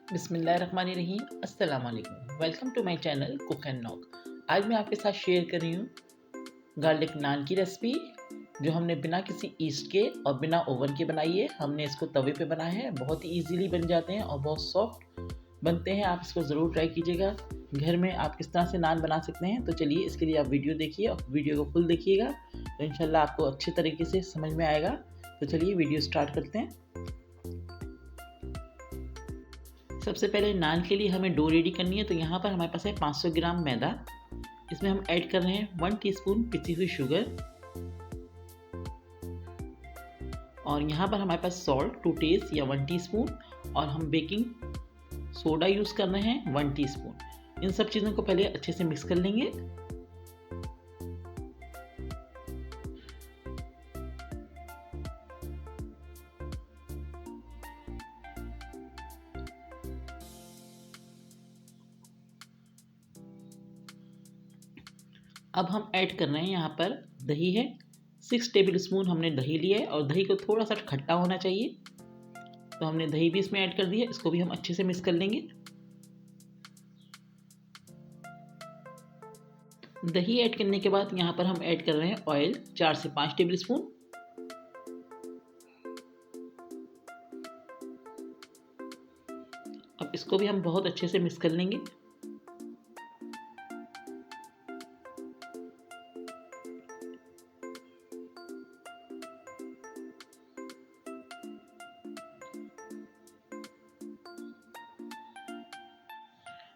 बिस्मिल्लाहिर्रहमानिर्रहीम। अस्सलाम वालेकुम। Welcome to my channel cook and knock. आज मैं आपके साथ शेयर कर रही हूँ गार्लिक नान की रेसिपी, जो हमने बिना किसी ईस्ट के और बिना ओवन के बनाई है। हमने इसको तवे पे बनाया है, बहुत ही ईजीली बन जाते हैं और बहुत सॉफ्ट बनते हैं। आप इसको ज़रूर ट्राई कीजिएगा। घर में आप किस तरह से नान बना सकते हैं, तो चलिए इसके लिए आप वीडियो देखिए और वीडियो को फुल देखिएगा, तो इंशाल्लाह आपको अच्छे तरीके से समझ में आएगा। तो चलिए वीडियो स्टार्ट करते हैं। सबसे पहले नान के लिए हमें डो रेडी करनी है। तो यहाँ पर हमारे पास है 500 ग्राम मैदा। इसमें हम ऐड कर रहे हैं 1 टीस्पून पिसी हुई शुगर, और यहाँ पर हमारे पास सॉल्ट 2 टेस्ट या 1 टीस्पून, और हम बेकिंग सोडा यूज़ कर रहे हैं 1 टीस्पून। इन सब चीज़ों को पहले अच्छे से मिक्स कर लेंगे। अब हम ऐड कर रहे हैं, यहाँ पर दही है 6 टेबल स्पून हमने दही लिया है, और दही को थोड़ा सा खट्टा होना चाहिए, तो हमने दही भी इसमें ऐड कर दिया। इसको भी हम अच्छे से मिक्स कर लेंगे। दही ऐड करने के बाद यहाँ पर हम ऐड कर रहे हैं ऑयल 4 से 5 टेबल स्पून। अब इसको भी हम बहुत अच्छे से मिक्स कर लेंगे।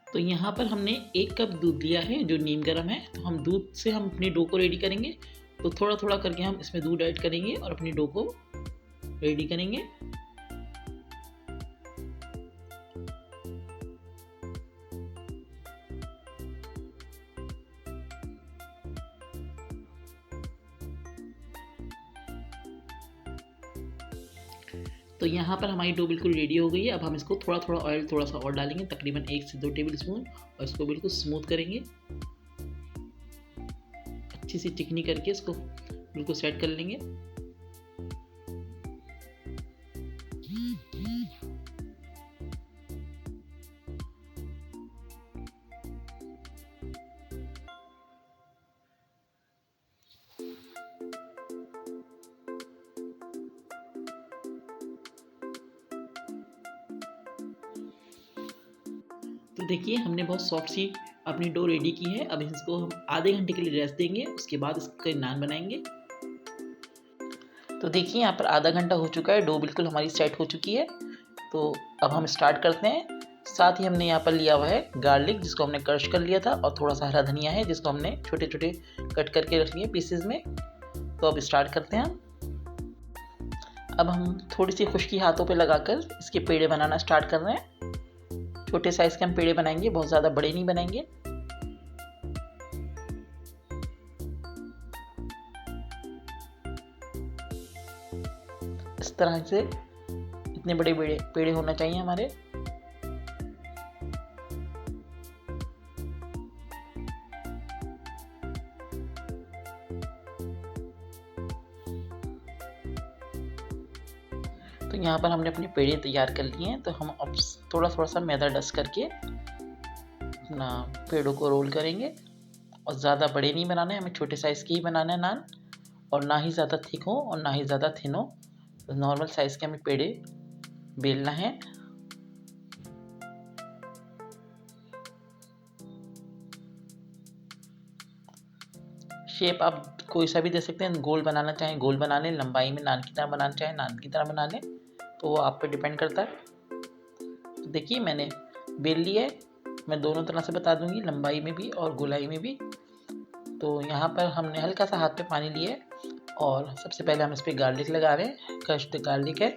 तो यहाँ पर हमने 1 कप दूध लिया है जो नीम गर्म है, तो हम दूध से हम अपनी डो को रेडी करेंगे। तो थोड़ा थोड़ा करके हम इसमें दूध ऐड करेंगे और अपनी डो को रेडी करेंगे। तो यहाँ पर हमारी डो बिल्कुल रेडी हो गई है। अब हम इसको थोड़ा थोड़ा ऑयल थोड़ा सा और डालेंगे, तकरीबन 1 से 2 टेबल स्पून, और इसको बिल्कुल स्मूथ करेंगे। अच्छी सी चिकनी करके इसको बिल्कुल सेट कर लेंगे। तो देखिए हमने बहुत सॉफ्ट सी अपनी डो रेडी की है। अब इसको हम आधे घंटे के लिए रेस्ट देंगे, उसके बाद इसके नान बनाएंगे। तो देखिए यहाँ पर आधा घंटा हो चुका है, डो बिल्कुल हमारी सेट हो चुकी है। तो अब हम स्टार्ट करते हैं। साथ ही हमने यहाँ पर लिया हुआ है गार्लिक, जिसको हमने क्रश कर लिया था, और थोड़ा सा हरा धनिया है जिसको हमने छोटे छोटे कट करके रख लिया पीसेज में। तो अब स्टार्ट करते हैं। अब हम थोड़ी सी खुश्की हाथों पे लगाकर इसके पेड़े बनाना स्टार्ट कर रहे हैं। छोटे साइज़ के हम पेड़े बनाएंगे, बहुत ज़्यादा बड़े नहीं बनाएंगे। इस तरह से इतने बड़े बड़े पेड़े होना चाहिए हमारे। तो यहाँ पर हमने अपने पेड़े तैयार कर लिए हैं। तो हम अब थोड़ा थोड़ा सा मैदा डस्ट करके अपना पेड़ों को रोल करेंगे, और ज़्यादा बड़े नहीं बनाने, हमें छोटे साइज़ के ही बनाना है नान, और ना ही ज़्यादा थिक हो और ना ही ज़्यादा थिन हो। तो नॉर्मल साइज़ के हमें पेड़े बेलना है। शेप आप कोई सा भी दे सकते हैं, गोल बनाना चाहें गोल बना लें, लंबाई में नान की तरह बनाना चाहें नान की तरह बना लें, तो वो आप पे डिपेंड करता है। तो देखिए मैंने बेल लिया है, मैं दोनों तरह से बता दूंगी, लंबाई में भी और गोलाई में भी। तो यहाँ पर हमने हल्का सा हाथ पे पानी लिया है, और सबसे पहले हम इस पर गार्लिक लगा रहे हैं। क्रश्ड गार्लिक है।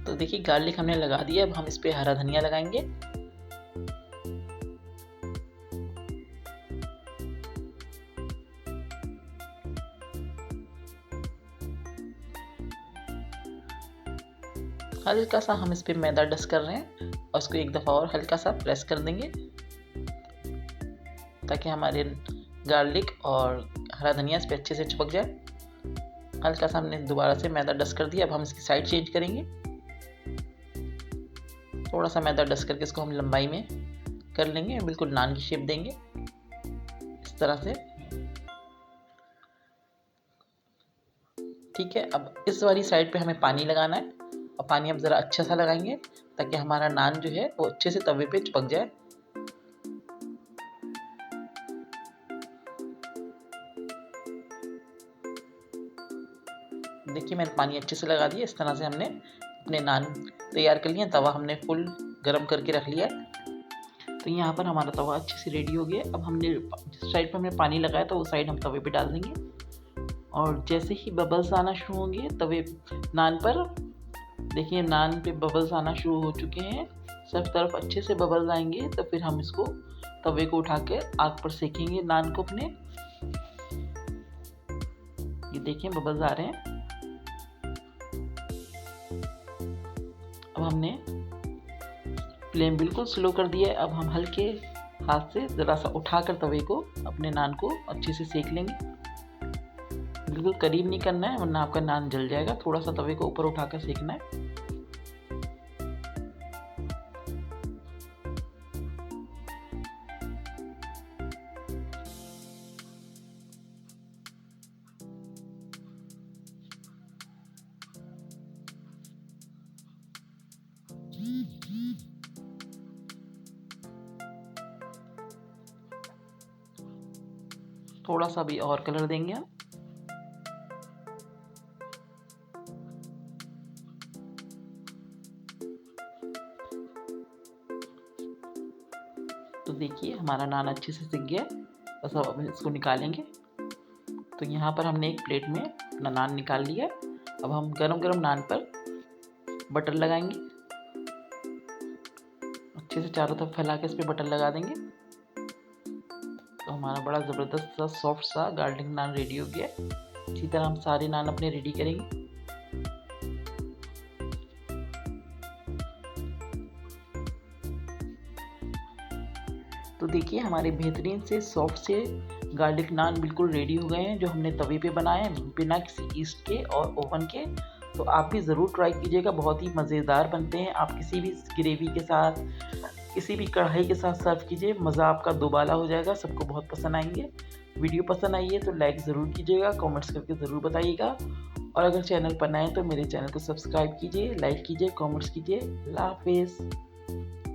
तो देखिए गार्लिक हमने लगा दिया। अब हम इस पर हरा धनिया लगाएंगे। हल्का सा हम इस पे मैदा डस्ट कर रहे हैं और उसको एक दफ़ा और हल्का सा प्रेस कर देंगे ताकि हमारे गार्लिक और हरा धनिया इस पे अच्छे से चिपक जाए। हल्का सा हमने दोबारा से मैदा डस्ट कर दिया। अब हम इसकी साइड चेंज करेंगे। थोड़ा सा मैदा डस्ट करके इसको हम लंबाई में कर लेंगे, बिल्कुल नान की शेप देंगे इस तरह से। ठीक है, अब इस वाली साइड पे हमें पानी लगाना है और पानी हम ज़रा अच्छा सा लगाएंगे ताकि हमारा नान जो है वो अच्छे से तवे पे चिपक जाए। देखिए मैंने पानी अच्छे से लगा दिया। इस तरह से हमने अपने नान तैयार कर लिए। तवा हमने फुल गरम करके रख लिया। तो यहाँ पर हमारा तवा अच्छे से रेडी हो गया। अब हमने जिस साइड पर हमने पानी लगाया था वो साइड हम तवे पे डाल देंगे और जैसे ही बबल्स आना शुरू होंगे तवे नान पर, देखिए नान पे बबल्स आना शुरू हो चुके हैं। सब तरफ अच्छे से बबल्स आएंगे तो फिर हम इसको तवे को उठा के आग पर सेकेंगे नान को अपने। ये देखिए बबल्स आ रहे हैं। अब हमने फ्लेम बिल्कुल स्लो कर दिया है। अब हम हल्के हाथ से ज़रा सा उठाकर तवे को अपने नान को अच्छे से सेक लेंगे। बिल्कुल करीब नहीं करना है वरना आपका नान जल जाएगा। थोड़ा सा तवे को ऊपर उठाकर सेकना है। थोड़ा सा भी और कलर देंगे हम। तो देखिए हमारा नान अच्छे से सिक गया। बस अब इसको निकालेंगे। तो यहाँ पर हमने एक प्लेट में अपना नान निकाल लिया। अब हम गरम गरम नान पर बटर लगाएंगे। अच्छे से चारों तरफ फैला के इस पर बटर लगा देंगे। तो हमारा बड़ा ज़बरदस्त सा सॉफ्ट सा गार्लिक नान रेडी हो गया। इसी तरह हम सारे नान अपने रेडी करेंगे। तो देखिए हमारे बेहतरीन से सॉफ्ट से गार्लिक नान बिल्कुल रेडी हो गए हैं जो हमने तवे पे बनाए हैं बिना किसी ईस्ट के और ओवन के। तो आप भी ज़रूर ट्राई कीजिएगा, बहुत ही मज़ेदार बनते हैं। आप किसी भी ग्रेवी के साथ, किसी भी कढ़ाई के साथ सर्व कीजिए, मज़ा आपका दोबाला हो जाएगा। सबको बहुत पसंद आएंगे। वीडियो पसंद आई है तो लाइक ज़रूर कीजिएगा, कमेंट्स करके ज़रूर बताइएगा और अगर चैनल पर नए हैं तो मेरे चैनल को सब्सक्राइब कीजिए, लाइक कीजिए, कमेंट्स कीजिए। अल्लाह हाफिज़।